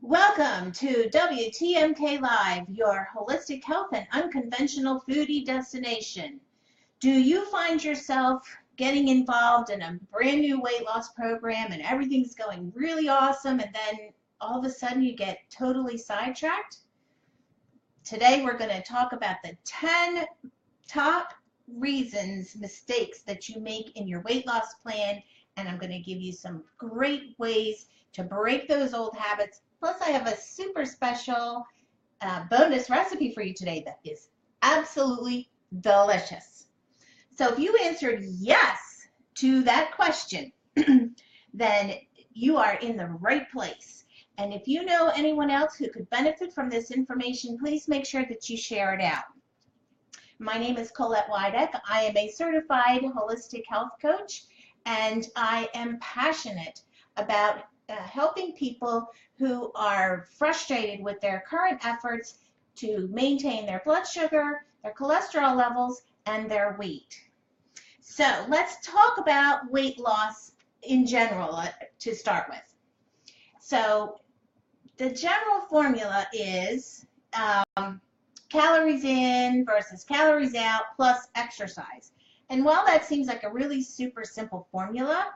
Welcome to WTMK Live, your holistic health and unconventional foodie destination. Do you find yourself getting involved in a brand new weight loss program and everything's going really awesome and then all of a sudden you get totally sidetracked? Today we're going to talk about the 10 top mistakes that you make in your weight loss plan, and I'm going to give you some great ways to break those old habits. Plus, I have a super special bonus recipe for you today that is absolutely delicious. So if you answered yes to that question, then you are in the right place. And if you know anyone else who could benefit from this information, please make sure that you share it out. My name is Colette Wideck. I am a certified holistic health coach, and I am passionate about helping people who are frustrated with their current efforts to maintain their blood sugar, their cholesterol levels, and their weight. So let's talk about weight loss in general to start with. So the general formula is calories in versus calories out plus exercise. And while that seems like a really super simple formula,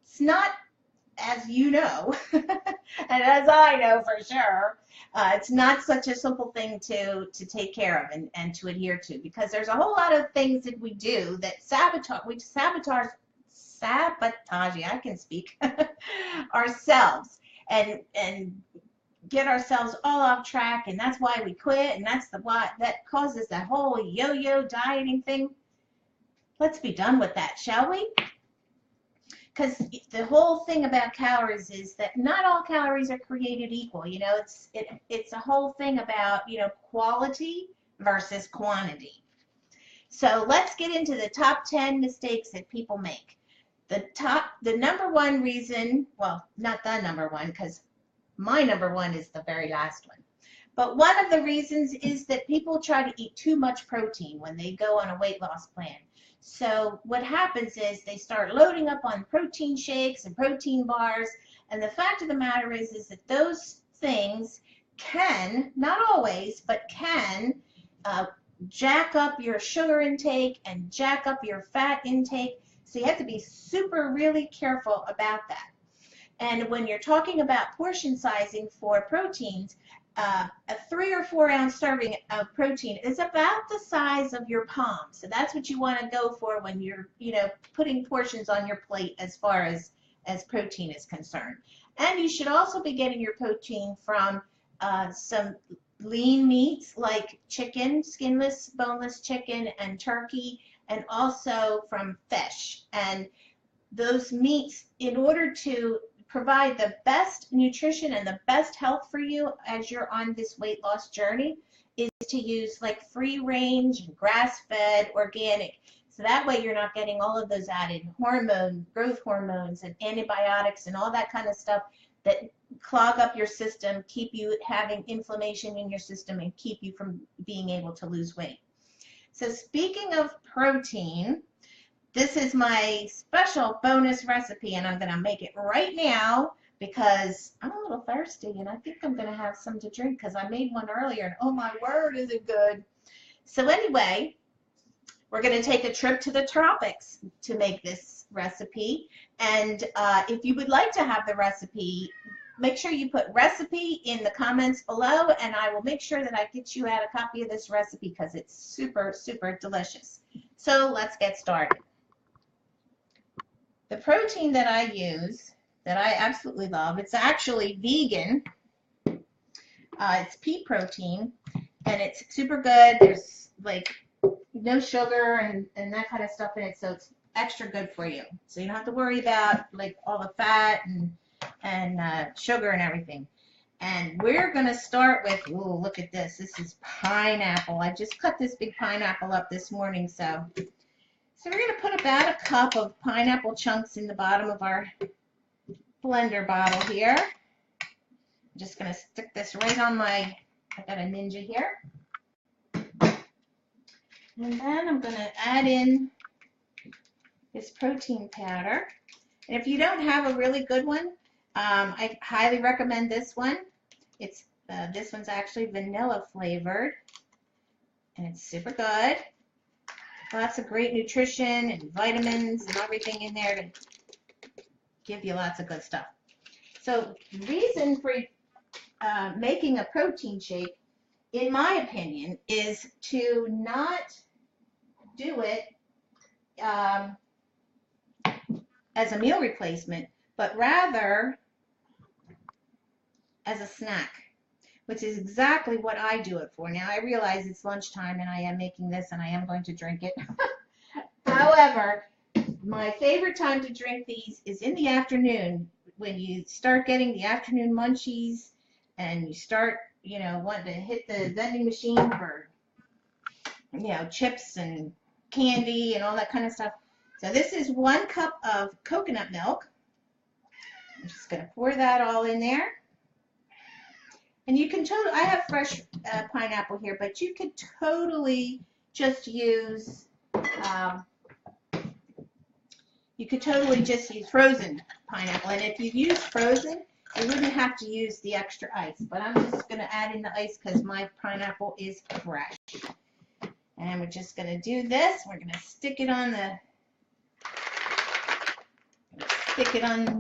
it's not, as you know, and as I know for sure, it's not such a simple thing to take care of and to adhere to, because there's a whole lot of things that we do that sabotage, I can speak, ourselves and get ourselves all off track, and that's why we quit, and that's why that causes that whole yo-yo dieting thing. Let's be done with that, shall we? Because the whole thing about calories is that not all calories are created equal. You know, it's a whole thing about, you know, quality versus quantity. So let's get into the top 10 mistakes that people make. The number one reason, well, not the number one, because my number one is the very last one. But one of the reasons is that people try to eat too much protein when they go on a weight loss plan. So what happens is they start loading up on protein shakes and protein bars, and the fact of the matter is that those things can, not always, but can jack up your sugar intake and jack up your fat intake. So you have to be really careful about that. And when you're talking about portion sizing for proteins, a 3 or 4 ounce serving of protein is about the size of your palm. So that's what you want to go for when you're, you know, putting portions on your plate as far as protein is concerned. And you should also be getting your protein from some lean meats like chicken, skinless, boneless chicken, and turkey, and also from fish. And those meats, in order to provide the best nutrition and the best health for you as you're on this weight loss journey, is to use like free range, grass-fed, organic. So that way you're not getting all of those added growth hormones and antibiotics and all that kind of stuff that clog up your system, keep you having inflammation in your system, and keep you from being able to lose weight. So speaking of protein, this is my special bonus recipe, and I'm going to make it right now because I'm a little thirsty, and I think I'm going to have some to drink because I made one earlier, and oh my word, is it good. So anyway, we're going to take a trip to the tropics to make this recipe, and if you would like to have the recipe, make sure you put recipe in the comments below, and I will make sure that I get you out a copy of this recipe because it's super, super delicious. So let's get started. The protein that I use, that I absolutely love, it's actually vegan. It's pea protein, and it's super good. There's like no sugar and that kind of stuff in it, so it's extra good for you. So you don't have to worry about like all the fat and sugar and everything. And we're going to start with, ooh, look at this. This is pineapple. I just cut this big pineapple up this morning, so we're going to put about a cup of pineapple chunks in the bottom of our blender bottle here. I'm just going to stick this right on I got a Ninja here. And then I'm going to add in this protein powder. And if you don't have a really good one, I highly recommend this one. It's this one's actually vanilla flavored, and it's super good. Lots of great nutrition and vitamins and everything in there to give you lots of good stuff. So reason for making a protein shake, in my opinion, is to not do it as a meal replacement, but rather as a snack, which is exactly what I do it for. Now, I realize it's lunchtime and I am making this and I am going to drink it. However, my favorite time to drink these is in the afternoon, when you start getting the afternoon munchies and you start, you know, wanting to hit the vending machine for, you know, chips and candy and all that kind of stuff. So this is 1 cup of coconut milk. I'm just going to pour that all in there. And you can totally, I have fresh pineapple here, but you could totally just use, frozen pineapple. And if you use frozen, you wouldn't have to use the extra ice. But I'm just going to add in the ice because my pineapple is fresh. And we're just going to do this. We're going to stick it on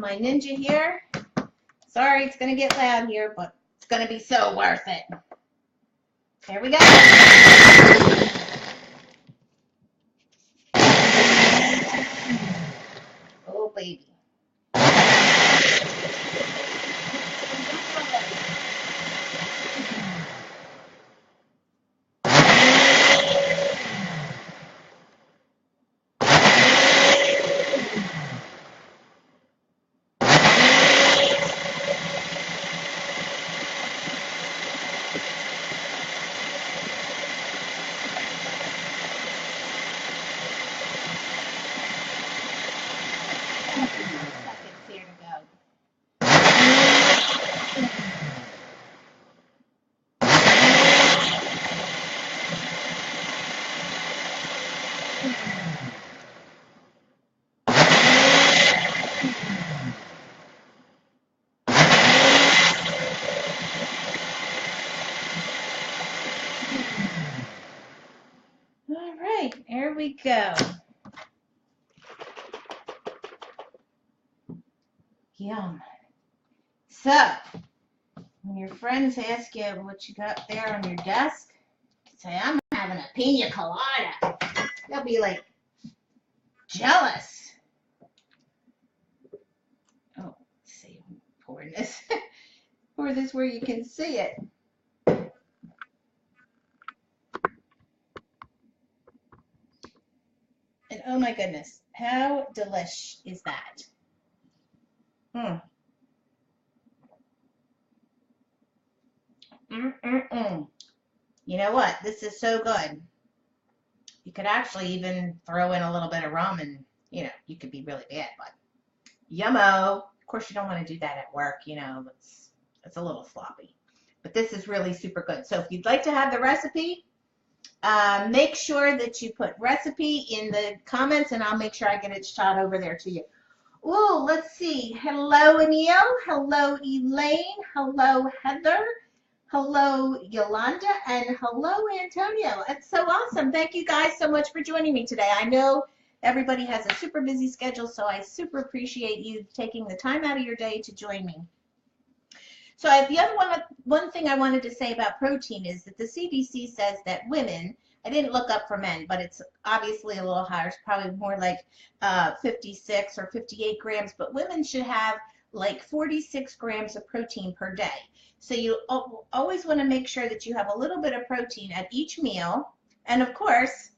my Ninja here. Sorry, it's going to get loud here, but it's going to be so worth it. Here we go. Oh, baby. All right, there we go. Yum. So, when your friends ask you what you got there on your desk, say, I'm having a pina colada. They'll be like, jealous. Oh, let's see, I'm pouring this. Pour this where you can see it. And oh my goodness, how delish is that? You know what? This is so good. You could actually even throw in a little bit of rum and, you know, you could be really bad, but yummo. Of course, you don't want to do that at work, you know, it's a little sloppy. But this is really super good. So if you'd like to have the recipe, make sure that you put recipe in the comments and I'll make sure I get it shot over there to you. Oh, let's see. Hello, Anil. Hello, Elaine. Hello, Heather. Hello, Yolanda. And hello, Antonio. It's so awesome. Thank you guys so much for joining me today. I know everybody has a super busy schedule, so I super appreciate you taking the time out of your day to join me. So the other one thing I wanted to say about protein is that the CDC says that women, I didn't look up for men, but it's obviously a little higher. It's probably more like 56 or 58 grams, but women should have like 46 grams of protein per day. So you always want to make sure that you have a little bit of protein at each meal. And of course,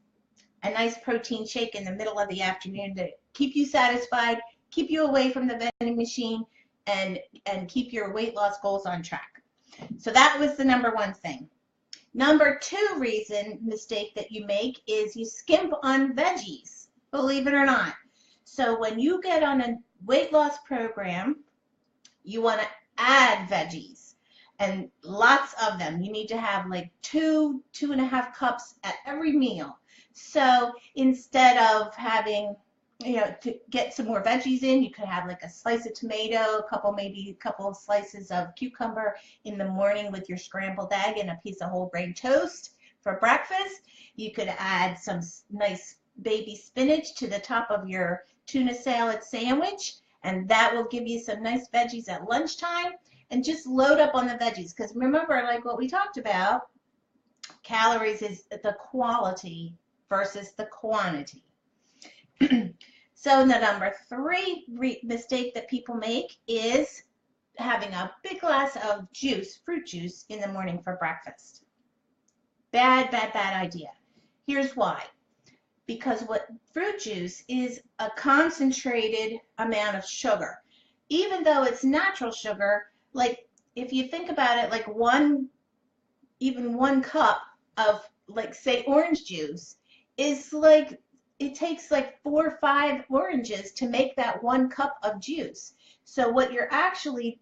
a nice protein shake in the middle of the afternoon to keep you satisfied, keep you away from the vending machine, and keep your weight loss goals on track. So that was the number one thing. Number two mistake that you make is you skimp on veggies, believe it or not. So when you get on a weight loss program, you want to add veggies, and lots of them. You need to have like 2.5 cups at every meal. So instead of having to get some more veggies in. You could have like a slice of tomato, maybe a couple of slices of cucumber in the morning with your scrambled egg and a piece of whole grain toast for breakfast. You could add some nice baby spinach to the top of your tuna salad sandwich, and that will give you some nice veggies at lunchtime. And just load up on the veggies, because remember, like what we talked about, calories is the quality versus the quantity. So the number 3 mistake that people make is having a big glass of juice, fruit juice, in the morning for breakfast. Bad, bad, bad idea. Here's why. Because what fruit juice is a concentrated amount of sugar. Even though it's natural sugar, like if you think about it, like even one cup of, like, say, orange juice is like, it takes like 4 or 5 oranges to make that 1 cup of juice. So what you're actually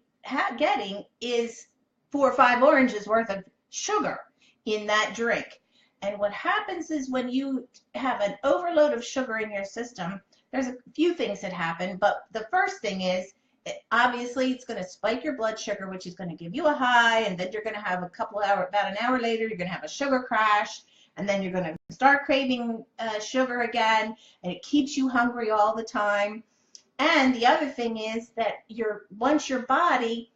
getting is 4 or 5 oranges worth of sugar in that drink. And what happens is when you have an overload of sugar in your system, there's a few things that happen, but the first thing is, obviously it's going to spike your blood sugar, which is going to give you a high, and then you're going to have about an hour later, you're going to have a sugar crash, and then you're going to start craving sugar again, and it keeps you hungry all the time. And the other thing is that once your body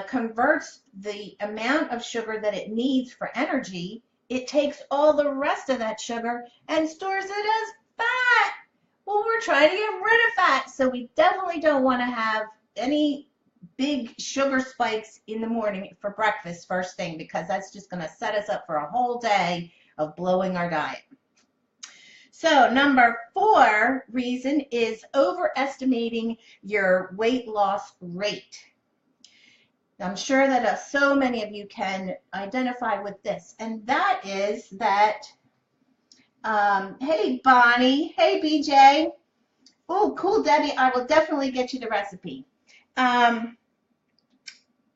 converts the amount of sugar that it needs for energy, it takes all the rest of that sugar and stores it as fat. Well, we're trying to get rid of fat, so we definitely don't want to have any big sugar spikes in the morning for breakfast first thing, because that's just going to set us up for a whole day of blowing our diet. So number 4 reason is overestimating your weight loss rate. I'm sure that so many of you can identify with this, and that is that, hey Bonnie, hey BJ, oh cool Debbie, I will definitely get you the recipe.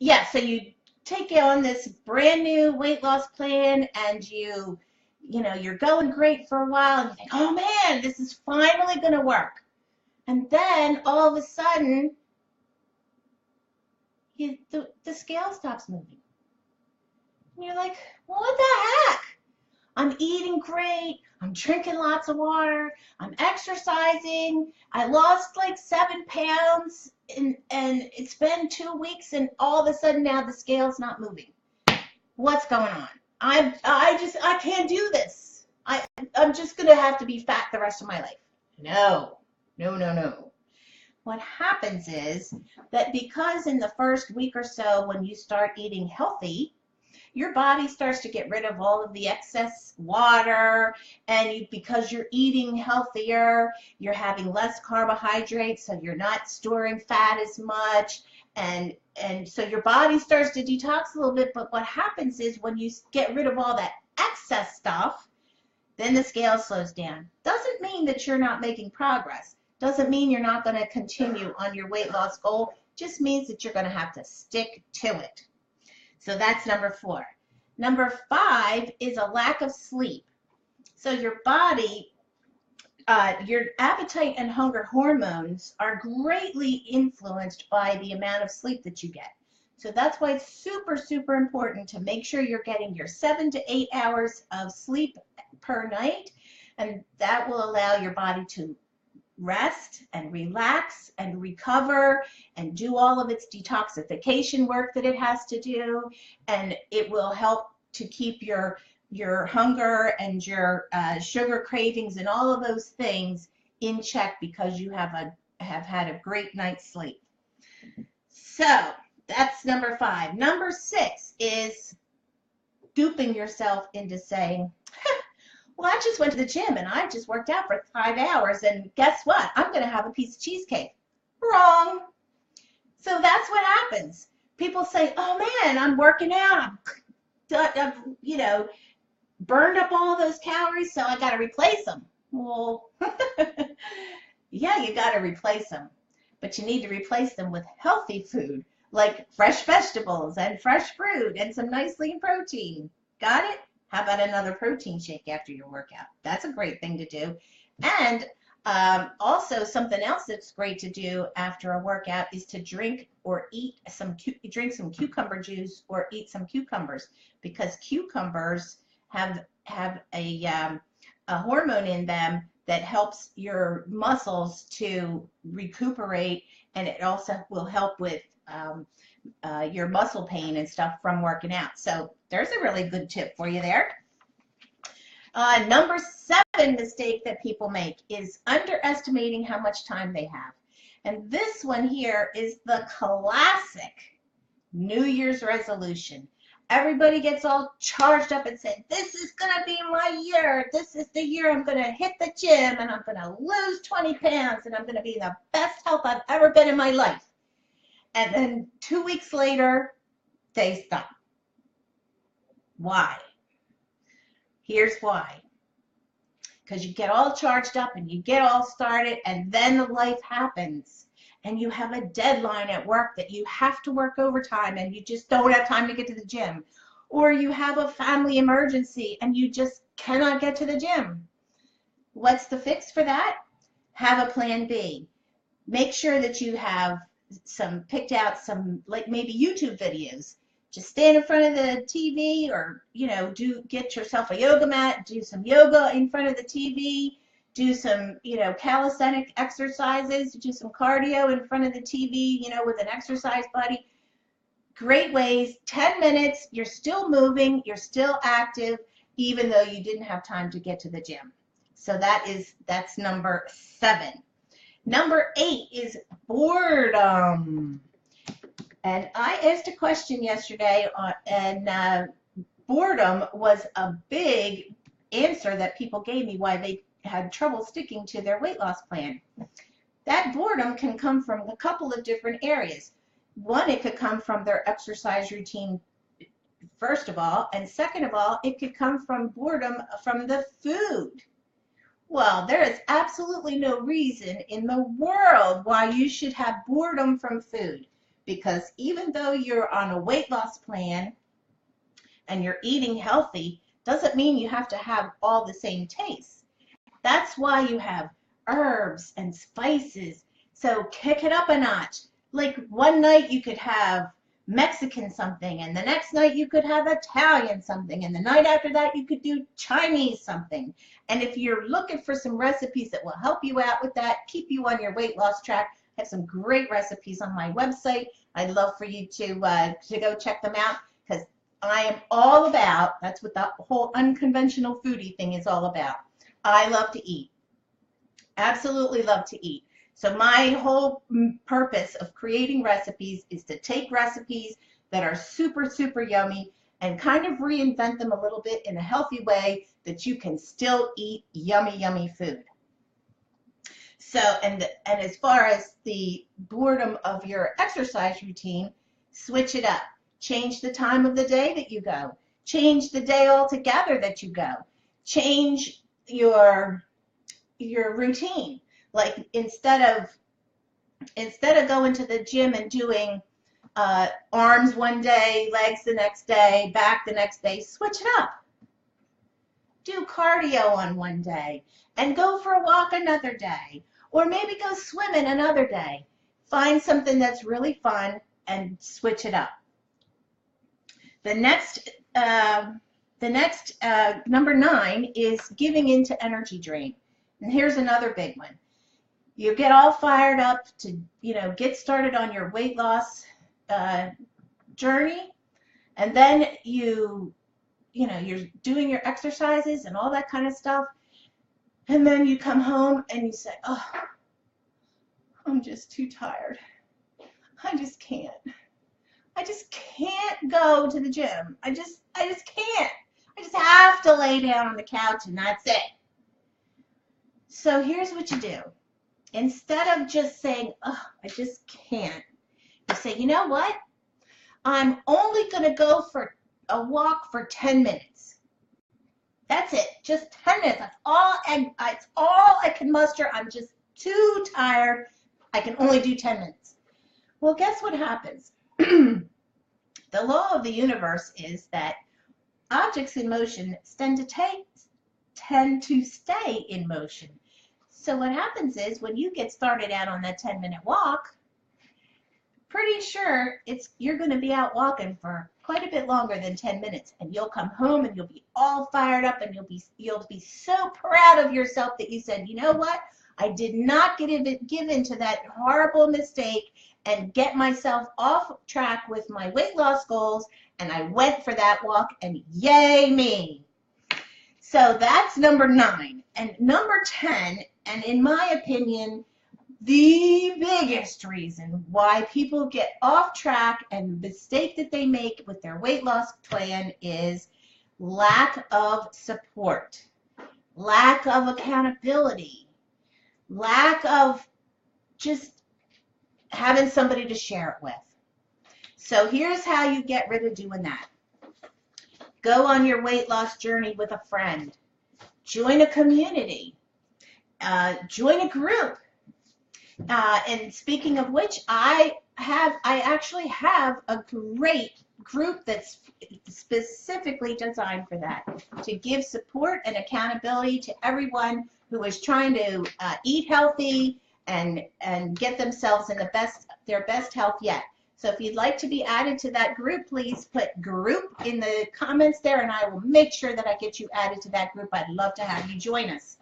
Yeah, so you take on this brand new weight loss plan, and you're going great for a while, and you think, oh man, this is finally going to work. And then all of a sudden, the scale stops moving. And you're like, well, what the heck? I'm eating great. I'm drinking lots of water. I'm exercising. I lost like 7 pounds, and it's been 2 weeks, and all of a sudden now the scale's not moving. What's going on? I can't do this. I'm just going to have to be fat the rest of my life. No. What happens is that because in the first week or so when you start eating healthy, your body starts to get rid of all of the excess water, and because you're eating healthier, you're having less carbohydrates, so you're not storing fat as much, and so your body starts to detox a little bit. But what happens is when you get rid of all that excess stuff, then the scale slows down. Doesn't mean that you're not making progress. Doesn't mean you're not going to continue on your weight loss goal. Just means that you're going to have to stick to it. So that's number 4. Number 5 is a lack of sleep. So your body, your appetite and hunger hormones are greatly influenced by the amount of sleep that you get. So that's why it's super, super important to make sure you're getting your 7 to 8 hours of sleep per night, and that will allow your body to rest and relax and recover and do all of its detoxification work that it has to do, and it will help to keep your hunger and your sugar cravings and all of those things in check, because you have had a great night's sleep. So that's number 5. Number 6 is duping yourself into saying, well, I just went to the gym and I just worked out for 5 hours, and guess what? I'm going to have a piece of cheesecake. Wrong. So that's what happens. People say, oh man, I'm working out. I've burned up all those calories, so I got to replace them. Well, yeah, you got to replace them, but you need to replace them with healthy food, like fresh vegetables and fresh fruit and some nice lean protein. Got it? How about another protein shake after your workout? That's a great thing to do. And Also, something else that's great to do after a workout is to drink or eat drink some cucumber juice or eat some cucumbers, because cucumbers have a hormone in them that helps your muscles to recuperate, and it also will help with your muscle pain and stuff from working out. So there's a really good tip for you there. Number 7 mistake that people make is underestimating how much time they have. And this one here is the classic New Year's resolution. Everybody gets all charged up and said, this is going to be my year. This is the year I'm going to hit the gym and I'm going to lose 20 pounds and I'm going to be in the best health I've ever been in my life. And then 2 weeks later, they stop. Why? Here's why. Because you get all charged up and you get all started, and then the life happens. And you have a deadline at work that you have to work overtime and you just don't have time to get to the gym. Or you have a family emergency and you just cannot get to the gym. What's the fix for that? Have a plan B. Make sure that you have picked out some, like maybe YouTube videos. Just stand in front of the TV, or, get yourself a yoga mat, do some yoga in front of the TV, do some, calisthenic exercises, do some cardio in front of the TV, with an exercise buddy. Great ways. 10 minutes, you're still moving, you're still active, even though you didn't have time to get to the gym. So that's number 7. Number 8 is boredom. And I asked a question yesterday, and boredom was a big answer that people gave me why they had trouble sticking to their weight loss plan. That boredom can come from a couple of different areas. One, it could come from their exercise routine, first of all, and second of all, it could come from boredom from the food. Well, there is absolutely no reason in the world why you should have boredom from food. Because even though you're on a weight loss plan and you're eating healthy, doesn't mean you have to have all the same tastes. That's why you have herbs and spices. So kick it up a notch. Like one night you could have Mexican something, and the next night you could have Italian something, and the night after that you could do Chinese something. And if you're looking for some recipes that will help you out with that, keep you on your weight loss track, I have some great recipes on my website. I'd love for you to go check them out, because I am all about, that's what the whole unconventional foodie thing is all about. I love to eat. Absolutely love to eat. So my whole purpose of creating recipes is to take recipes that are super, super yummy and kind of reinvent them a little bit in a healthy way that you can still eat yummy, yummy food. So, and as far as the boredom of your exercise routine, switch it up. Change the time of the day that you go. Change the day altogether that you go. Change your routine. Like instead of going to the gym and doing arms one day, legs the next day, back the next day, switch it up. Do cardio on one day and go for a walk another day. Or maybe go swimming another day. Find something that's really fun and switch it up. The next number 9 is giving into energy drain. And here's another big one. You get all fired up to, get started on your weight loss journey, and then you're doing your exercises and all that kind of stuff. And then you come home and you say, oh, I'm just too tired. I just can't. I just can't go to the gym. I just can't. I just have to lay down on the couch and that's it. So here's what you do. Instead of just saying, oh, I just can't, you say, you know what? I'm only going to go for a walk for 10 minutes. That's it. Just 10 minutes. That's all I can muster. I'm just too tired. I can only do 10 minutes. Well, guess what happens? The law of the universe is that objects in motion tend to stay in motion. So what happens is when you get started out on that 10-minute walk, pretty sure you're going to be out walking for quite a bit longer than 10 minutes, and you'll come home and you'll be all fired up, and you'll be so proud of yourself that you said, you know what, I did not give into that horrible mistake and get myself off track with my weight loss goals, and I went for that walk, and yay me. So that's number 9. And number 10, and in my opinion, the biggest reason why people get off track and the mistake that they make with their weight loss plan is lack of support, lack of accountability, lack of just having somebody to share it with. So here's how you get rid of doing that. Go on your weight loss journey with a friend. Join a community. Join a group. And speaking of which, I actually have a great group that's specifically designed for that, to give support and accountability to everyone who is trying to eat healthy and get themselves in their best health yet. So if you'd like to be added to that group, please put group in the comments there, and I will make sure that I get you added to that group. I'd love to have you join us,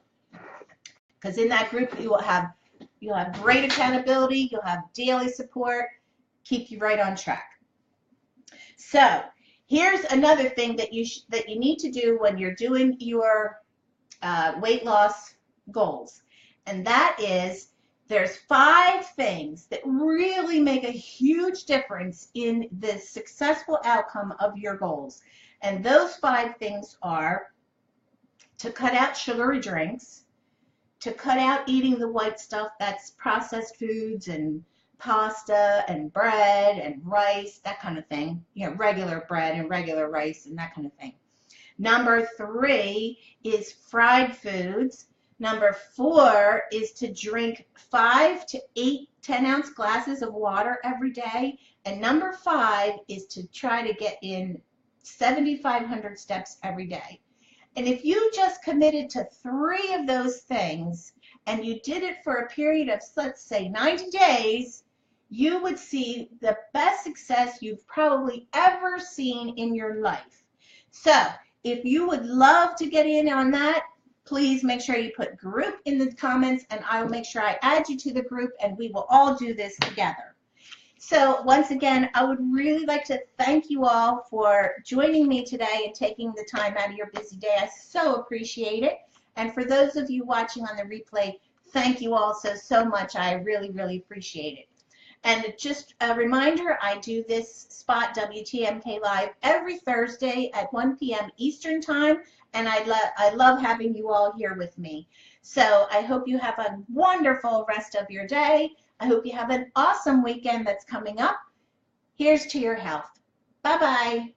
because in that group you'll have great accountability, you'll have daily support, keep you right on track. So here's another thing that you need to do when you're doing your weight loss goals, and that is, there's 5 things that really make a huge difference in the successful outcome of your goals. And those 5 things are to cut out sugary drinks, to cut out eating the white stuff, that's processed foods and pasta and bread and rice, that kind of thing, regular bread and regular rice and that kind of thing. Number 3 is fried foods. Number 4 is to drink 5 to 8 10-ounce glasses of water every day. And number 5 is to try to get in 7,500 steps every day. And if you just committed to 3 of those things and you did it for a period of, let's say, 90 days, you would see the best success you've probably ever seen in your life. So if you would love to get in on that, please make sure you put group in the comments, and I will make sure I add you to the group, and we will all do this together. So once again, I would really like to thank you all for joining me today and taking the time out of your busy day. I so appreciate it. And for those of you watching on the replay, thank you all so much. I really, really appreciate it. And just a reminder, I do this spot, WTMK Live, every Thursday at 1 p.m. Eastern Time, and I love having you all here with me. So I hope you have a wonderful rest of your day. I hope you have an awesome weekend that's coming up. Here's to your health. Bye-bye.